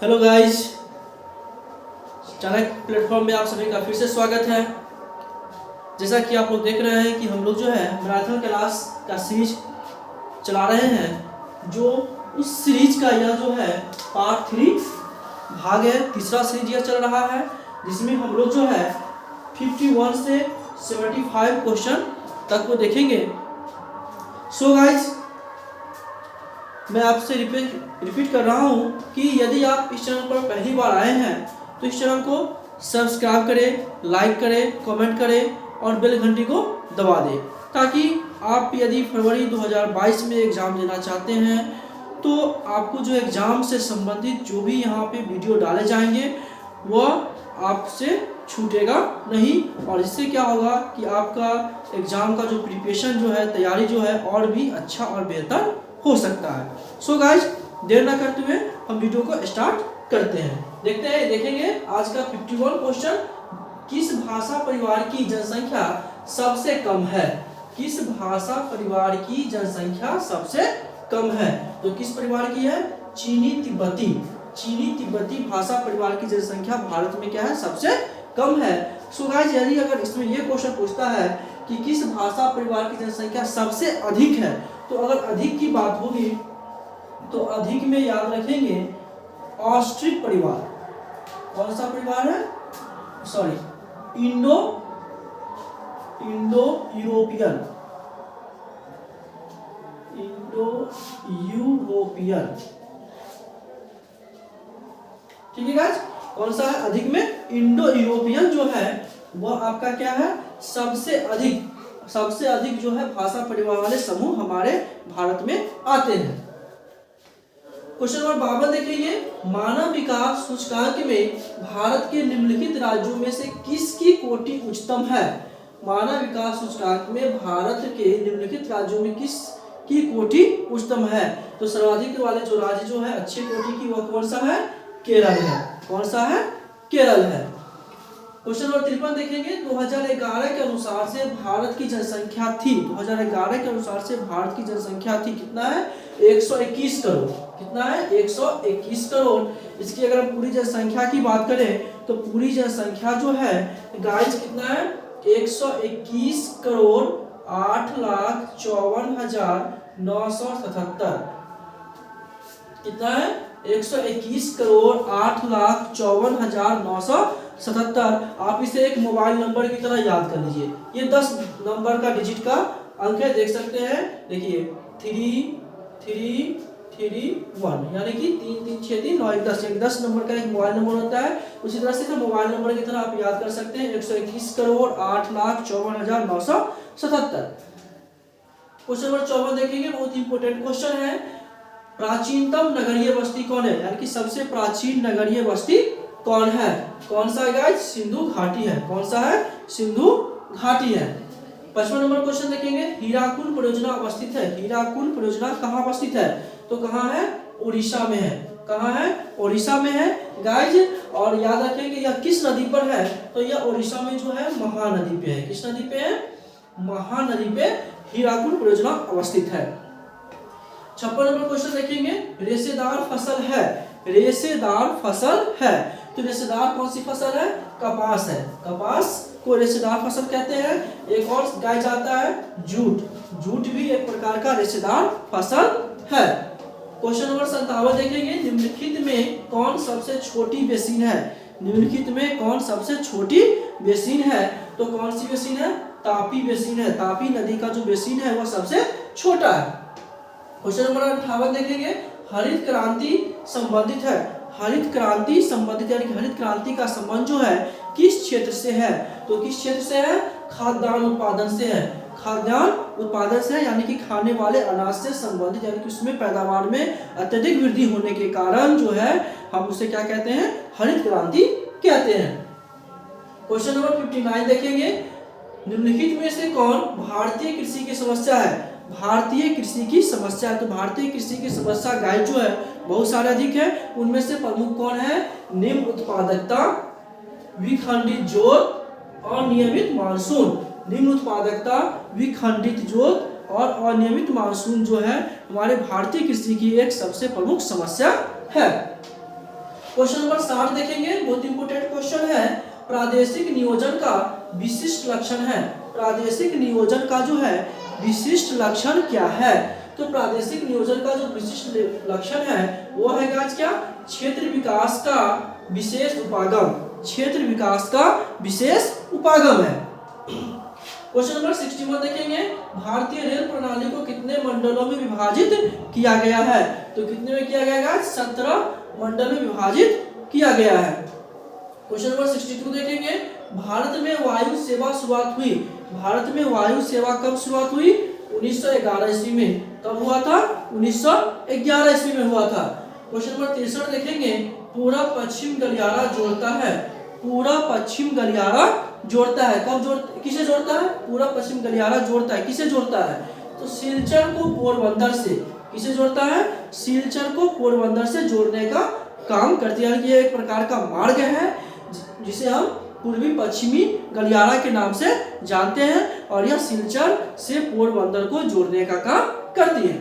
Hello guys, Chanakya platform में आप सभी का फिर से स्वागत है। जैसा कि आप लोग देख रहे हैं कि हम लोग जो है मैराथन क्लास का सीरीज चला रहे हैं, जो उस सीरीज का यह जो है पार्ट 3 भाग है। तीसरा सीरीज यह चल रहा है, जिसमें हम लोग जो है 51 से 75 क्वेश्चन तक को देखेंगे। सो गाइस, मैं आपसे रिपीट कर रहा हूँ कि यदि आप इस चैनल पर पहली बार आए हैं तो इस चैनल को सब्सक्राइब करें, लाइक करें, कमेंट करें और बेल घंटी को दबा दें, ताकि आप यदि फरवरी 2022 में एग्ज़ाम देना चाहते हैं तो आपको जो एग्ज़ाम से संबंधित जो भी यहाँ पे वीडियो डाले जाएंगे वह आपसे छूटेगा नहीं, और इससे क्या होगा कि आपका एग्ज़ाम का जो प्रिपरेशन जो है, तैयारी जो है और भी अच्छा और बेहतर हो सकता है। सो गाइज, देर ना करते हुए हम वीडियो को स्टार्ट करते हैं। देखेंगे आज का 51 क्वेश्चन, किस भाषा परिवार की जनसंख्या सबसे कम है? किस भाषा परिवार की जनसंख्या सबसे कम है? तो किस परिवार की है? चीनी तिब्बती भाषा परिवार की जनसंख्या भारत में क्या है? सबसे कम है। सो गाइज, यदि अगर इसमें यह क्वेश्चन पूछता है कि किस भाषा परिवार की जनसंख्या सबसे अधिक है, तो अगर अधिक की बात होगी तो अधिक में याद रखेंगे ऑस्ट्रिक परिवार। कौन सा परिवार है? Indo European. ठीक है गाइस, कौन सा है? अधिक में इंडो यूरोपियन जो है वह आपका क्या है? सबसे अधिक जो है भाषा परिवार वाले समूह हमारे भारत में आते हैं। क्वेश्चन नंबर 52 देखेंगे, मानव विकास सूचकांक में भारत के निम्नलिखित राज्यों में से किसकी कोटि उच्चतम है? मानव विकास सूचकांक में भारत के निम्नलिखित राज्यों में किसकी कोटि उच्चतम है? तो सर्वाधिक वाले जो राज्य जो है अच्छे कोटि की, वह कौन सा है? केरल है। कौन सा है? केरल है। क्वेश्चन नंबर 53 देखेंगे, 2011 के अनुसार से भारत की जनसंख्या थी। 2011 के अनुसार से भारत की जनसंख्या थी कितना है? 121 करोड़। कितना है? 121 करोड़। इसकी अगर हम पूरी जनसंख्या की बात करें तो पूरी जनसंख्या जो है गाइस कितना है? 121 करोड़ 8,54,977। कितना है? 121 करोड़ 8,54,977। आप इसे एक मोबाइल नंबर की तरह याद कर लीजिए। ये 10 नंबर का डिजिट का अंक है, देख सकते हैं। देखिए 3331, यानी कि 3363910। 10 नंबर का एक मोबाइल नंबर होता है। उसी तरह से मोबाइल नंबर की तरह आप याद कर सकते हैं 121 करोड़ 8,54,977। क्वेश्चन नंबर 54 देखेंगे, बहुत इंपॉर्टेंट क्वेश्चन है। प्राचीनतम नगरीय बस्ती कौन है? यानी कि सबसे प्राचीन नगरीय बस्ती कौन है? कौन सा है गाइस? सिंधु घाटी है। कौन सा है? सिंधु घाटी है। 55 नंबर क्वेश्चन देखेंगे, हीराकुंड परियोजना अवस्थित है। हीराकुंड परियोजना कहाँ अवस्थित है? तो कहाँ है? उड़ीसा में है। कहाँ है? उड़ीसा में है गाइज। और याद रखेंगे यह किस नदी पर है? तो यह उड़ीसा में जो है महानदी पे है। किस नदी पे है? महानदी पे हीराकुंड परियोजना अवस्थित है। 56 नंबर क्वेश्चन देखेंगे, रेशेदार फसल है। रेशेदार फसल है, तो रेशेदार कौन सी फसल है? कपास है। कपास को रेशेदार फसल कहते हैं। एक और गाइस आता है जूट। जूट भी एक प्रकार का रेशेदार फसल है। क्वेश्चन नंबर 57 देखेंगे, निम्नलिखित में कौन सबसे छोटी बेसिन है? निम्नलिखित में कौन सबसे छोटी बेसिन है? तो कौन सी बेसिन है? तापी बेसिन है। तापी नदी का जो बेसिन है वह सबसे छोटा है। क्वेश्चन नंबर 58 देखेंगे, हरित क्रांति संबंधित है। हरित क्रांति संबंधित, यानी हरित क्रांति का संबंध जो है किस क्षेत्र से है? तो किस क्षेत्र से है? खाद्यान्न उत्पादन से है। खाद्यान्न उत्पादन से है, यानी कि खाने वाले अनाज से संबंधित, यानी कि उसमें पैदावार में अत्यधिक वृद्धि होने के कारण जो है हम उसे क्या कहते हैं? हरित क्रांति कहते हैं। क्वेश्चन नंबर 59 देखेंगे, निम्नलिखित में से कौन भारतीय कृषि की समस्या है? भारतीय कृषि की समस्या। तो भारतीय कृषि की समस्या गाइस जो है बहुत सारे अधिक है। उनमें से प्रमुख कौन है? निम्न उत्पादकता, विखंडित जोत और नियमित मानसून। निम्न उत्पादकता, विखंडित जोत और अनियमित मानसून जो है हमारे भारतीय कृषि की एक सबसे प्रमुख समस्या है। क्वेश्चन नंबर 60 देखेंगे, बहुत इंपोर्टेंट क्वेश्चन है। प्रादेशिक नियोजन का विशिष्ट लक्षण है। प्रादेशिक नियोजन का जो है विशिष्ट लक्षण क्या है? तो प्रादेशिक नियोजन का जो विशिष्ट लक्षण है वो है गाइस क्या? क्षेत्र विकास का विशेष उपागम। क्षेत्र विकास का विशेष उपागम है। क्वेश्चन नंबर 61 देखेंगे, भारतीय रेल प्रणाली को कितने मंडलों में विभाजित किया गया है? तो कितने में किया गया गाइस? 17 मंडल में विभाजित किया गया है। क्वेश्चन नंबर 62 देखेंगे, भारत में वायु सेवा शुरुआत हुई। भारत में वायु सेवा कब शुरुआत हुई? 1911 ईस्वी में। कब हुआ था? 1911 ईस्वी में हुआ था। क्वेश्चन नंबर 63 देखेंगे, पूरा पश्चिम गलियारा जोड़ता है। पूरा पश्चिम गलियारा जोड़ता है। कब जोड़ किसे जोड़ता है? पूरा पश्चिम गलियारा जोड़ता है। किसे जोड़ता है? तो सिलचर को पोरबंदर से। किसे जोड़ता है? सिलचर को पोरबंदर से जोड़ने का काम करती है। ये एक प्रकार का मार्ग है जिसे हम पूर्वी पश्चिमी गलियारा के नाम से जानते हैं और यह सिलचर से पोरबंदर को जोड़ने का काम करती है।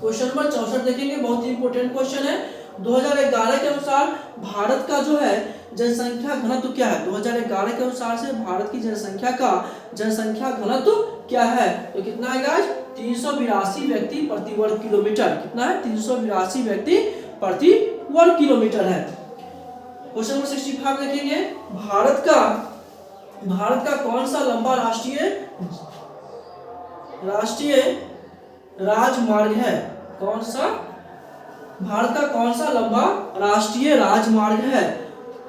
क्वेश्चन नंबर 64 देखेंगे, बहुत ही इंपोर्टेंट क्वेश्चन है। 2011 के अनुसार भारत का जो है जनसंख्या घनत्व क्या है? 2011 के अनुसार से भारत की जनसंख्या घनत्व क्या है? तो कितना है गाइस? 382 व्यक्ति प्रति वर्ग किलोमीटर। कितना है? 382 व्यक्ति प्रति वर्ग किलोमीटर है। क्वेश्चन नंबर 65 देखेंगे, भारत का कौन सा लंबा राष्ट्रीय राजमार्ग है? कौन सा? भारत का कौन सा लंबा राष्ट्रीय राजमार्ग है?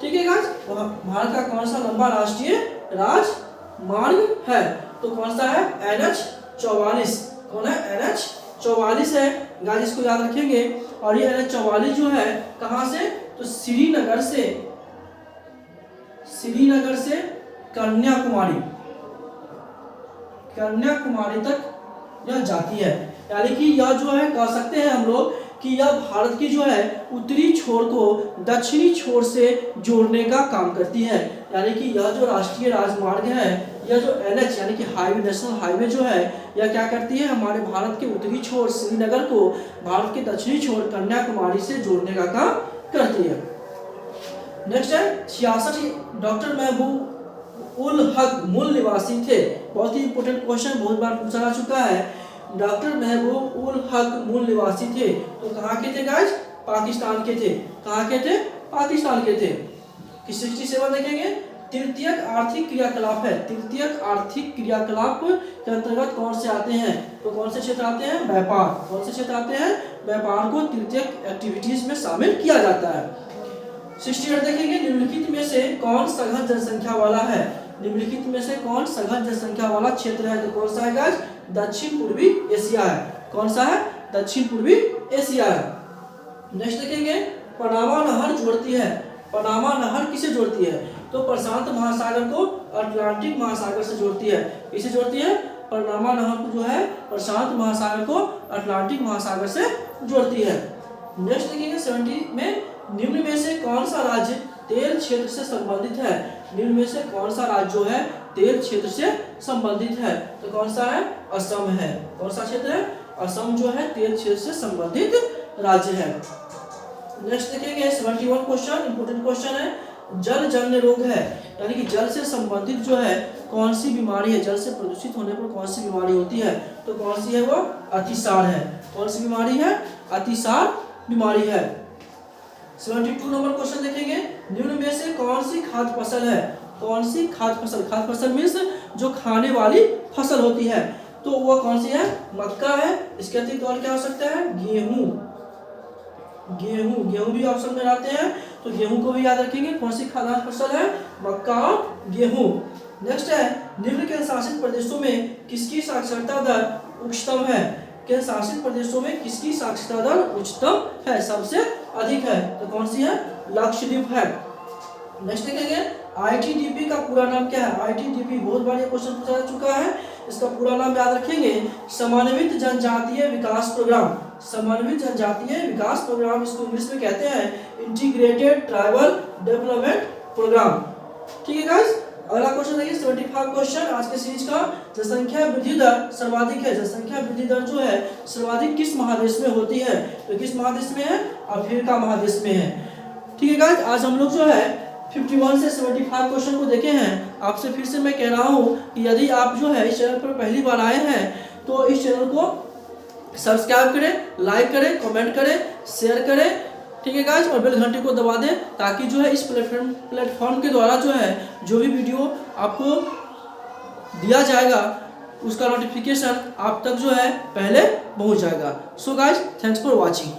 ठीक है गाइस, भारत का कौन सा लंबा राष्ट्रीय राजमार्ग है? तो कौन सा है? NH44। कौन है? NH44 है गाइस, इसको याद रखेंगे। और ये NH44 जो है कहां से? तो श्रीनगर से कन्याकुमारी तक यह जाती है। यानी कि यह जो है कह सकते हैं हम लोग कि यह भारत की जो है उत्तरी छोर को दक्षिणी छोर से जोड़ने का काम करती है। यानी कि यह जो राष्ट्रीय राजमार्ग है, यह जो NH यानी कि हाईवे, नेशनल हाईवे जो है, यह क्या करती है? हमारे भारत के उत्तरी छोर श्रीनगर को भारत के दक्षिणी छोर कन्याकुमारी से जोड़ने का काम करती है। नेक्स्ट है 66, डॉक्टर महबूब उल हक मूल निवासी थे। बहुत ही इंपोर्टेंट क्वेश्चन, बहुत बार पूछा जा चुका है। डॉक्टर महबूब उल हक मूल निवासी थे, तो कहाँ के थे गाइस? पाकिस्तान के थे। कहाँ के थे? पाकिस्तान के थे। 67 देखेंगे, तृतीयक आर्थिक क्रियाकलाप है। तृतीयक आर्थिक क्रियाकलाप के अंतर्गत कौन से आते हैं? तो कौन से क्षेत्र आते हैं? व्यापार। कौन से क्षेत्र आते हैं? व्यापार को तृतीयक एक्टिविटीज में शामिल किया जाता है। 68 देखेंगे, निम्नलिखित में से कौन सघन जनसंख्या वाला है? निम्नलिखित में से कौन सघन जनसंख्या वाला क्षेत्र है? तो कौन सा है गाइस? दक्षिण पूर्वी एशिया है। कौन सा है? दक्षिण पूर्वी एशिया है। नेक्स्ट देखेंगे, पनामा नहर जोड़ती है। पनामा नहर किसे जोड़ती है? तो प्रशांत महासागर को अटलांटिक महासागर से जोड़ती है। किसे जोड़ती है? पनामा नहर को जो है प्रशांत महासागर को अटलांटिक महासागर से जोड़ती है। नेक्स्ट देखेंगे 70 में, निम्न में से कौन सा राज्य तेल क्षेत्र से संबंधित है? निम्न में से कौन सा राज्य जो है तेल क्षेत्र से संबंधित है? तो कौन सा है? असम है। कौन सा क्षेत्र है? असम जो है तेल क्षेत्र से संबंधित राज्य है। नेक्स्ट देखेंगे 71 क्वेश्चन, इंपोर्टेंट क्वेश्चन है। जलजन्य रोग है, यानी कि जल से संबंधित जो है कौन सी बीमारी है? जल से प्रदूषित होने पर कौन सी बीमारी होती है? तो कौन सी है वो? अतिसार है। कौन सी बीमारी है? अतिसार बीमारी है। 72 नंबर क्वेश्चन देखेंगे, निम्न में से कौन सी खाद्य फसल है? कौन सी खाद्य फसल? खाद्य फसल मीन्स जो खाने वाली फसल होती है, तो वो कौन सी है? मक्का है। इसके अतिरिक्त और क्या हो सकता है? गेहूं भी ऑप्शन में आते हैं, तो गेहूं को भी याद रखेंगे। कौन सी खाद्य फसल है? मक्का और गेहूं। नेक्स्ट है, निम्न के शासित प्रदेशों में किसकी साक्षरता दर उच्चतम है? के शासित प्रदेशों में किसकी साक्षरता दर उच्चतम है, सबसे अधिक है? तो कौन सी है? लक्षद्वीप है। नेक्स्ट देखेंगे, ITDP का पूरा नाम क्या है? ITDP बहुत बार ये क्वेश्चन पूछा जा चुका है। इसका पूरा नाम याद रखेंगे, समन्वित जनजातीय विकास प्रोग्राम। समन्वित जनजातीय विकास प्रोग्राम, इसको इंग्लिश में कहते हैं इंटीग्रेटेड ट्राइबल डेवलपमेंट प्रोग्राम। ठीक है गाइस, अगला क्वेश्चन देखिए 75 क्वेश्चन आज के सीरीज का। जनसंख्या वृद्धि दर सर्वाधिक है। जनसंख्या वृद्धि दर जो है सर्वाधिक किस महादेश में होती है? तो किस महादेश में है? अफ्रीका महादेश में है। ठीक है गाइस, आज हम लोग जो है 51 से 75 क्वेश्चन को देखे हैं। आपसे फिर से मैं कह रहा हूँ कि यदि आप जो है इस चैनल पर पहली बार आए हैं तो इस चैनल को सब्सक्राइब करें, लाइक करें, कमेंट करें, शेयर करें, ठीक है गाइस, और बेल घंटी को दबा दें ताकि जो है इस प्लेटफॉर्म के द्वारा जो है जो भी वीडियो आपको दिया जाएगा उसका नोटिफिकेशन आप तक जो है पहले पहुंच जाएगा। So guys, thanks for watching.